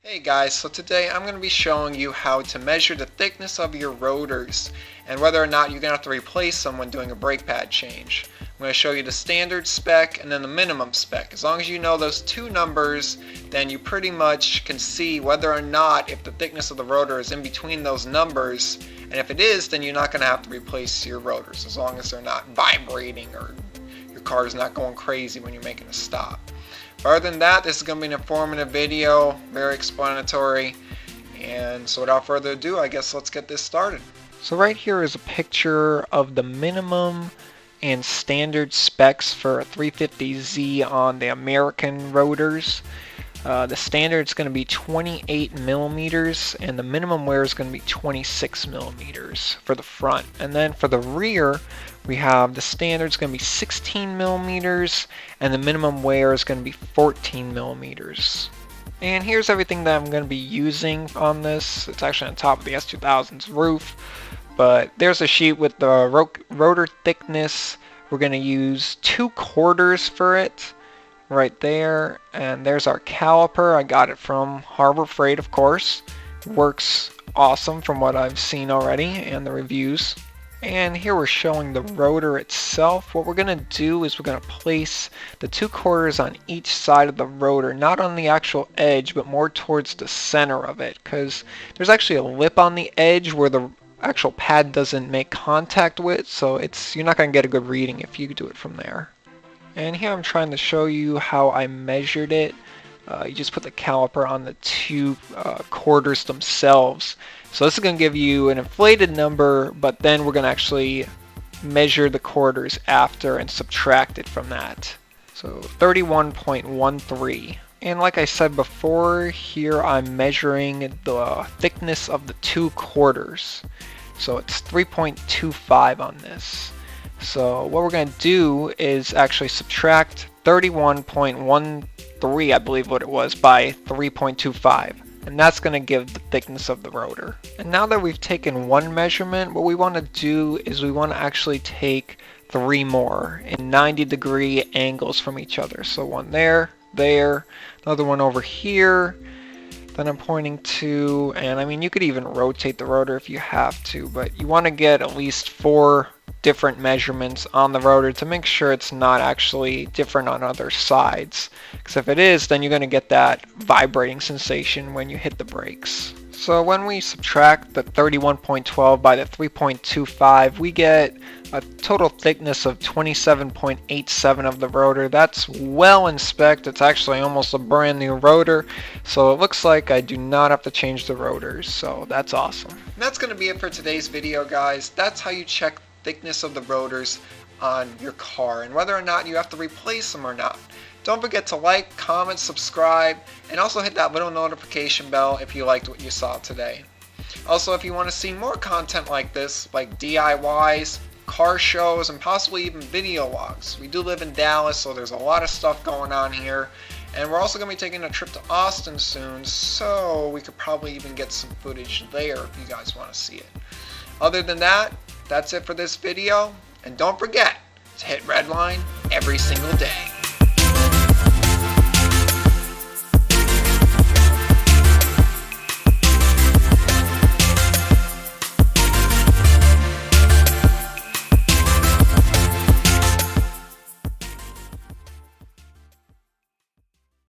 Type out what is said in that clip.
Hey guys, so today I'm going to be showing you how to measure the thickness of your rotors and whether or not you're going to have to replace them when doing a brake pad change. I'm going to show you the standard spec and then the minimum spec. As long as you know those two numbers, then you pretty much can see whether or not if the thickness of the rotor is in between those numbers, and if it is, then you're not going to have to replace your rotors as long as they're not vibrating or your car is not going crazy when you're making a stop. Other than that, this is going to be an informative video, very explanatory, and so without further ado, I guess let's get this started. So right here is a picture of the minimum and standard specs for a 350Z on the American rotors. The standard is going to be 28 millimeters and the minimum wear is going to be 26 millimeters for the front. And then for the rear, we have the standard is going to be 16 millimeters and the minimum wear is going to be 14 millimeters. And here's everything that I'm going to be using on this. It's actually on top of the S2000's roof, but there's a sheet with the rotor thickness. We're going to use 2/4 for it right there, and there's our caliper. I got it from Harbor Freight, of course. Works awesome from what I've seen already and the reviews. And here we're showing the rotor itself. What we're going to do is we're going to place the 2/4 on each side of the rotor, not on the actual edge but more towards the center of it, because there's actually a lip on the edge where the actual pad doesn't make contact with, so you're not going to get a good reading if you do it from there. And here I'm trying to show you how I measured it. You just put the caliper on the two quarters themselves. So this is going to give you an inflated number, but then we're going to actually measure the quarters after and subtract it from that. So 31.13. And like I said before, here I'm measuring the thickness of the 2/4. So it's 3.25 on this. So what we're going to do is actually subtract 31.13, I believe what it was, by 3.25. And that's going to give the thickness of the rotor. And now that we've taken one measurement, what we want to do is we want to actually take 3 more in 90-degree angles from each other. So one there, another one over here that I'm pointing to, and I mean you could even rotate the rotor if you have to, but you want to get at least 4 different measurements on the rotor to make sure it's not actually different on other sides, because if it is, then you're going to get that vibrating sensation when you hit the brakes. So when we subtract the 31.12 by the 3.25, we get a total thickness of 27.87 of the rotor. That's well in spec. It's actually almost a brand new rotor, so it looks like I do not have to change the rotors, so that's awesome. And that's going to be it for today's video, guys. That's how you check thickness of the rotors on your car and whether or not you have to replace them or not. Don't forget to like, comment, subscribe, and also hit that little notification bell if you liked what you saw today. Also, if you want to see more content like this, like DIYs, car shows, and possibly even video logs. We do live in Dallas, so there's a lot of stuff going on here. And we're also going to be taking a trip to Austin soon, so we could probably even get some footage there if you guys want to see it. Other than that, that's it for this video, and don't forget to hit redline every single day.